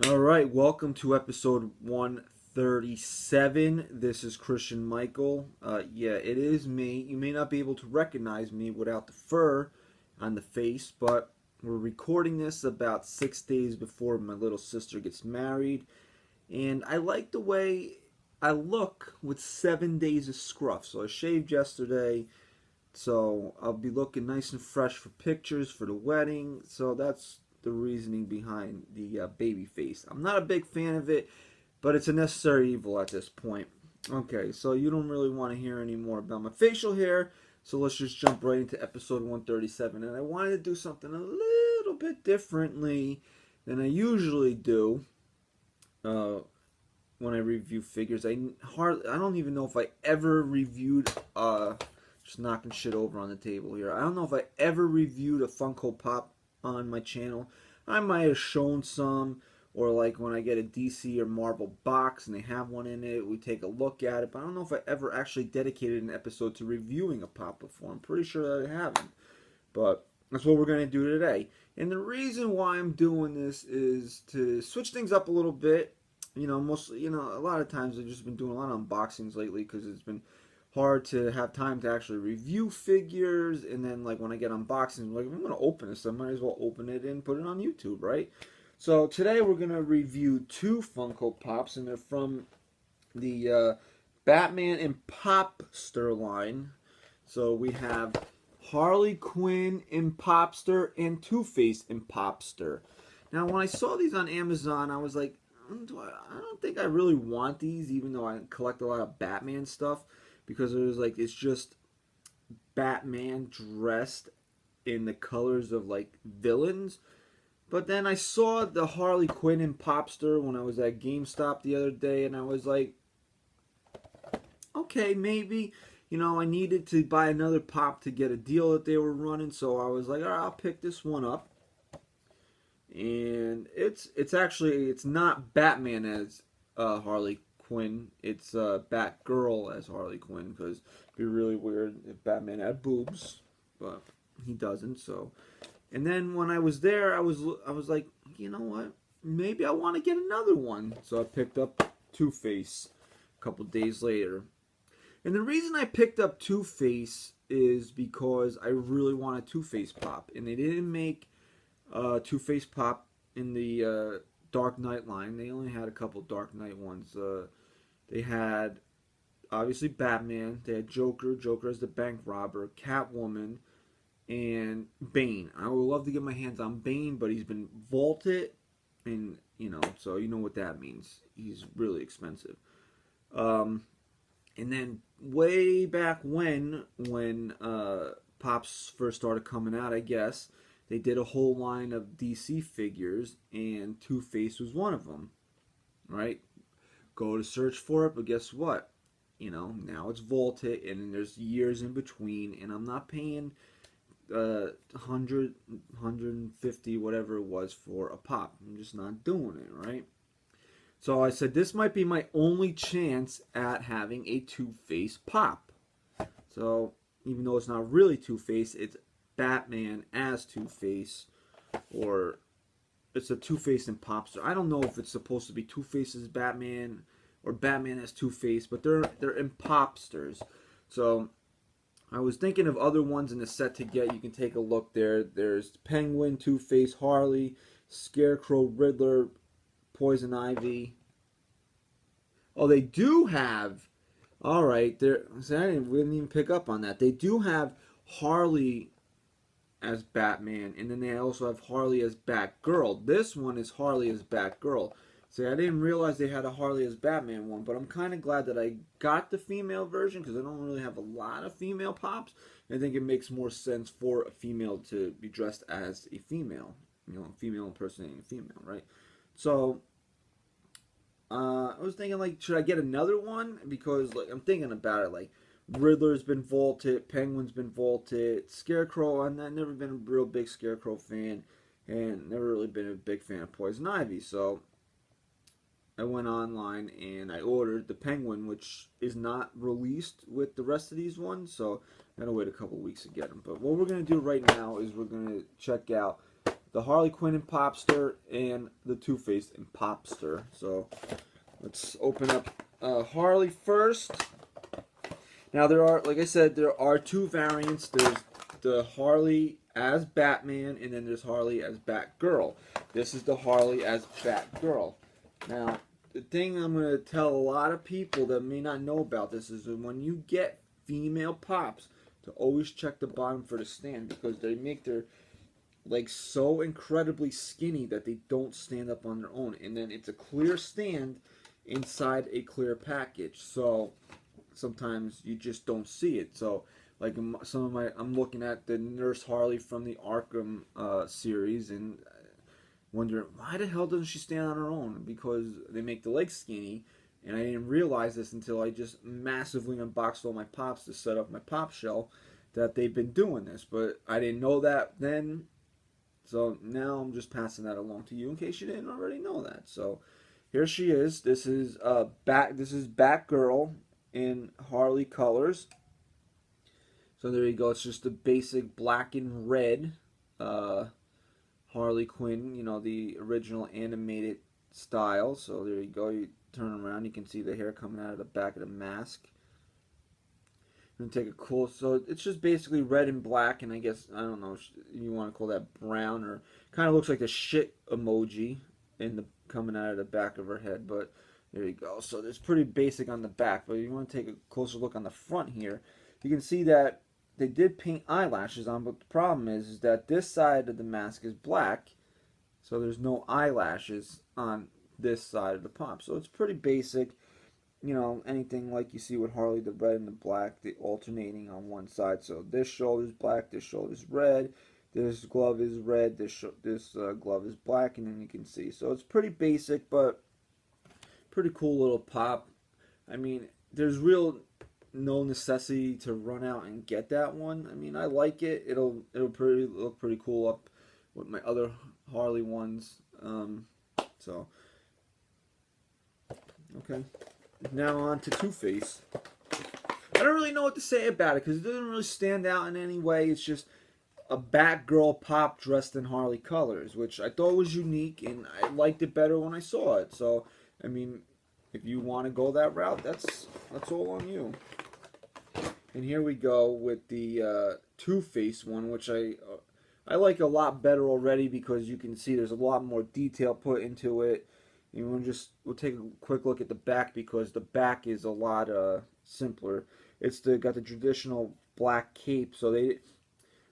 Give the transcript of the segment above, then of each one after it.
All right, welcome to episode 137. This is Christian Michael. Yeah, it is me. You may not be able to recognize me without the fur on the face, but we're recording this about 6 days before my little sister gets married. And I like the way I look with 7 days of scruff. So I shaved yesterday, so I'll be looking nice and fresh for pictures for the wedding. So that's the reasoning behind the baby face. I'm not a big fan of it, but it's a necessary evil at this point. Okay, so you don't really want to hear any more about my facial hair, so let's just jump right into episode 137. And I wanted to do something a little bit differently than I usually do uh, when I review figures. I don't even know if I ever reviewed just knocking shit over on the table here. I don't know if I ever reviewed a Funko Pop on my channel. I might have shown some, or like when I get a DC or Marvel box and they have one in it, we take a look at it. But I don't know if I ever actually dedicated an episode to reviewing a pop before. I'm pretty sure that I haven't. But that's what we're going to do today. And the reason why I'm doing this is to switch things up a little bit. Mostly, a lot of times I've just been doing a lot of unboxings lately because it's been hard to have time to actually review figures. And then, like, when I get unboxings, like, if I'm going to open this, I might as well open it and put it on YouTube, right? So today we're going to review two Funko Pops, and they're from the Batman ImPOPster line. So we have Harley Quinn ImPOPster and Two-Face ImPOPster. Now, when I saw these on Amazon, I was like, I don't think I really want these, even though I collect a lot of Batman stuff, because it was like, it's just Batman dressed in the colors of like villains. But then I saw the Harley Quinn ImPOPster when I was at GameStop the other day, and I was like, okay, maybe, I needed to buy another pop to get a deal that they were running, so I was like, all right, I'll pick this one up. And it's not Batman as Harley Quinn. It's Batgirl as Harley Quinn, because it'd be really weird if Batman had boobs, but he doesn't. So, and then when I was there, I was like, you know what? Maybe I want to get another one. So I picked up Two-Face a couple days later. And the reason I picked up Two-Face is because I really want a Two-Face pop, and they didn't make Two-Face pop in the Dark Knight line. They only had a couple Dark Knight ones. They had obviously Batman. They had Joker as the bank robber, Catwoman, and Bane. I would love to get my hands on Bane, but he's been vaulted, and so you know what that means. He's really expensive. And then way back when Pops first started coming out, I guess they did a whole line of DC figures, and Two-Face was one of them, right? Go to search for it, but guess what? Now it's vaulted, and there's years in between, and I'm not paying 100, 150, whatever it was for a pop. I'm just not doing it, right? So I said this might be my only chance at having a Two-Face pop. So even though it's not really Two-Face, it's Batman as Two-Face, or it's a Two-Face ImPOPster. I don't know if it's supposed to be Two-Face as Batman or Batman as Two-Face, but they're ImPOPsters. So I was thinking of other ones in the set to get. You can take a look there. There's Penguin, Two-Face, Harley, Scarecrow, Riddler, Poison Ivy. Oh, they do have. All right, we didn't even pick up on that. They do have Harley as Batman, and then they also have Harley as Batgirl. This one is Harley as Batgirl. See, I didn't realize they had a Harley as Batman one, but I'm kind of glad that I got the female version, because I don't really have a lot of female pops. I think it makes more sense for a female to be dressed as a female. A female impersonating a female, right? So I was thinking, like, should I get another one? Because, like, I'm thinking about it, like, Riddler's been vaulted, Penguin's been vaulted, Scarecrow. I've never been a real big Scarecrow fan, and never really been a big fan of Poison Ivy. So I went online and I ordered the Penguin, which is not released with the rest of these ones. So I gotta wait a couple weeks to get them. But what we're gonna do right now is we're gonna check out the Harley Quinn ImPOPster and the Two-Face ImPOPster. So let's open up Harley first. Now there are, like I said, there are two variants. There's the Harley as Batman, and then there's Harley as Batgirl. This is the Harley as Batgirl. Now, the thing I'm going to tell a lot of people that may not know about this is that when you get female pops, to always check the bottom for the stand, because they make their legs so incredibly skinny that they don't stand up on their own. And then it's a clear stand inside a clear package. So sometimes you just don't see it. So like some of my, I'm looking at the Nurse Harley from the Arkham series and wondering why the hell doesn't she stand on her own? Because they make the legs skinny, and I didn't realize this until I just massively unboxed all my pops to set up my pop shell, that they've been doing this. But I didn't know that then, so now I'm just passing that along to you in case you didn't already know that. So here she is. This is Batgirl in Harley colors. So there you go. It's just the basic black and red Harley Quinn, you know, the original animated style. So there you go. You turn around, you can see the hair coming out of the back of the mask. And take a cool, so it's just basically red and black, and I guess, I don't know if you want to call that brown, or kind of looks like the shit emoji in the coming out of the back of her head. But there you go. So it's pretty basic on the back, but if you want to take a closer look on the front here, you can see that they did paint eyelashes on, but the problem is that this side of the mask is black, so there's no eyelashes on this side of the pop. So it's pretty basic, you know, anything like you see with Harley, the red and the black, the alternating on one side. So this shoulder's black, this shoulder's red, this glove is red, this glove is black, and then you can see. So it's pretty basic, but pretty cool little pop. I mean, there's real no necessity to run out and get that one. I mean, I like it. It'll look pretty cool up with my other Harley ones. So okay, now on to Two-Face. I don't really know what to say about it because it doesn't really stand out in any way. It's just a Batgirl pop dressed in Harley colors, which I thought was unique, and I liked it better when I saw it. So, I mean, if you want to go that route, that's all on you. And here we go with the Two-Face one, which I like a lot better already because you can see there's a lot more detail put into it. And we'll take a quick look at the back because the back is a lot simpler. It's got the traditional black cape. So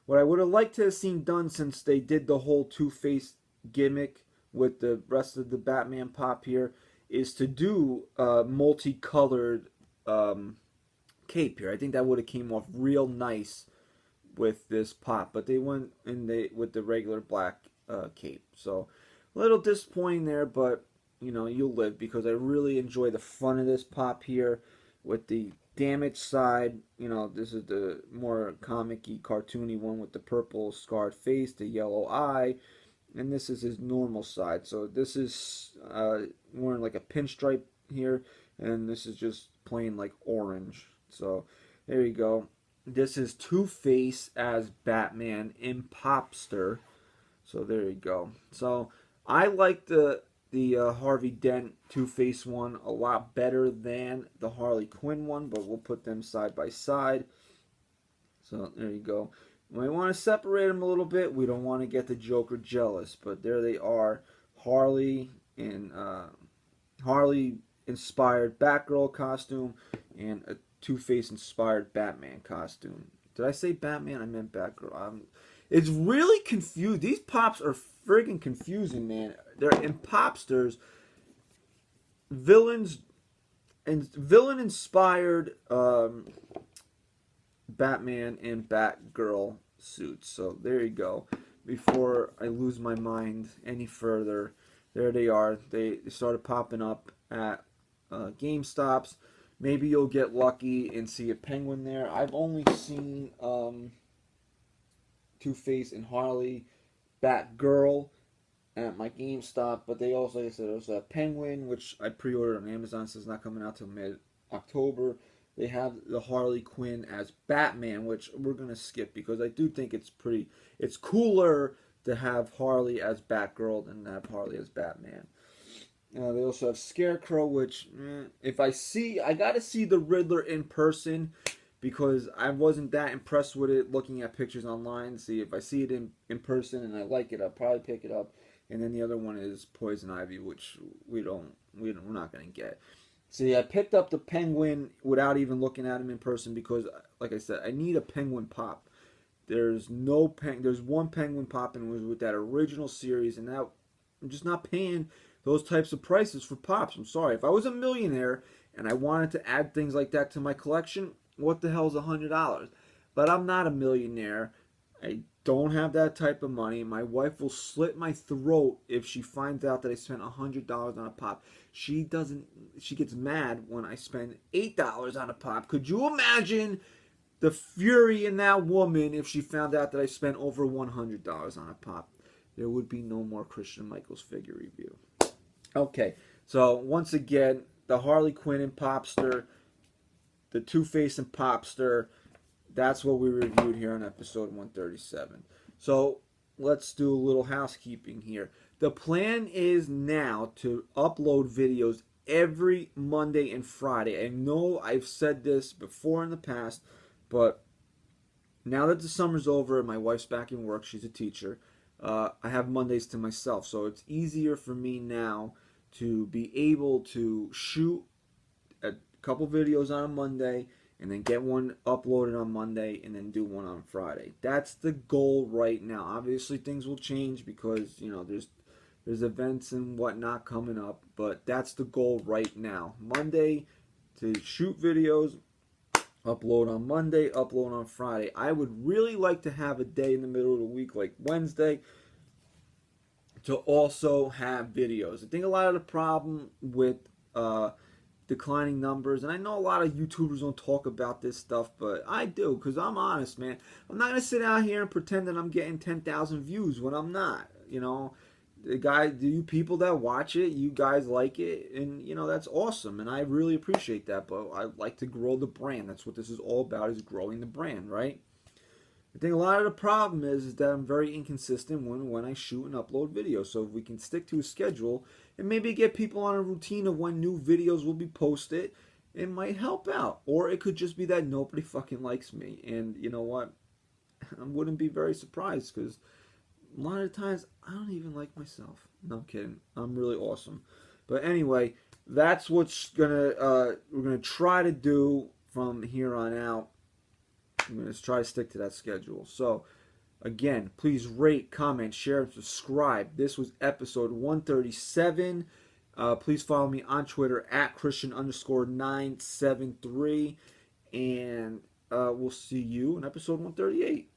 what I would have liked to have seen done, since they did the whole Two-Face gimmick with the rest of the Batman pop here, is to do multicolored cape here. I think that would have came off real nice with this pop, but they went with the regular black cape. So a little disappointing there, but you know, you'll live, because I really enjoy the fun of this pop here with the damaged side. You know, this is the more comic-y, cartoony one with the purple scarred face, the yellow eye, and this is his normal side. So this is wearing like a pinstripe here, and this is just plain like orange. So there you go. This is Two-Face as Batman ImPOPster. So there you go. So I like the Harvey Dent Two-Face one a lot better than the Harley Quinn one, but we'll put them side by side. So there you go. We might want to separate them a little bit. We don't want to get the Joker jealous, but there they are. Harley in Harley inspired Batgirl costume and a Two-Face inspired Batman costume. Did I say Batman? I meant Batgirl. It's really confused. These pops are friggin' confusing, man. They're ImPOPsters, villain inspired Batman and Batgirl suits. So there you go. Before I lose my mind any further, there they are. They started popping up at GameStops. Maybe you'll get lucky and see a penguin there. I've only seen Two-Face and Harley, Batgirl at my GameStop, but they also, like I said, there's a penguin, which I pre-ordered on Amazon, so it's not coming out till mid-October. They have the Harley Quinn as Batman, which we're going to skip because I do think it's cooler to have Harley as Batgirl than to have Harley as Batman. They also have Scarecrow, which if I gotta see the Riddler in person because I wasn't that impressed with it looking at pictures online. See, if I see it in person and I like it, I'll probably pick it up. And then the other one is Poison Ivy, which we're not gonna get. See, I picked up the Penguin without even looking at him in person because, like I said, I need a Penguin pop. There's one Penguin pop, and it was with that original series, and that I'm just not paying those types of prices for pops. I'm sorry. If I was a millionaire and I wanted to add things like that to my collection, what the hell is $100? But I'm not a millionaire. I don't have that type of money. My wife will slit my throat if she finds out that I spent $100 on a pop. She gets mad when I spend $8 on a pop. Could you imagine the fury in that woman if she found out that I spent over $100 on a pop? There would be no more Christian Michaels figure review. Okay, so once again, the Harley Quinn ImPOPster, the Two-Face ImPOPster, that's what we reviewed here on episode 137. So let's do a little housekeeping here. The plan is now to upload videos every Monday and Friday. I know I've said this before in the past, but now that the summer's over and my wife's back in work, she's a teacher, I have Mondays to myself. So it's easier for me now to be able to shoot a couple videos on a Monday and then get one uploaded on Monday and then do one on Friday. That's the goal right now. Obviously things will change because, you know, there's events and whatnot coming up, but that's the goal right now. Monday to shoot videos, upload on Monday, upload on Friday. I would really like to have a day in the middle of the week like Wednesday to also have videos. I think a lot of the problem with declining numbers, and I know a lot of YouTubers don't talk about this stuff, but I do because I'm honest, man. I'm not going to sit out here and pretend that I'm getting 10,000 views when I'm not. You know, you people that watch it, you guys like it, and you know that's awesome, and I really appreciate that. But I like to grow the brand. That's what this is all about, is growing the brand, right? I think a lot of the problem is that I'm very inconsistent when I shoot and upload videos. So if we can stick to a schedule and maybe get people on a routine of when new videos will be posted, it might help out. Or it could just be that nobody fucking likes me. And you know what? I wouldn't be very surprised because a lot of the times I don't even like myself. No, I'm kidding. I'm really awesome. But anyway, that's what's we're gonna try to do from here on out. I'm going to try to stick to that schedule. So, again, please rate, comment, share, and subscribe. This was episode 137. Please follow me on Twitter at Christian_973. And we'll see you in episode 138.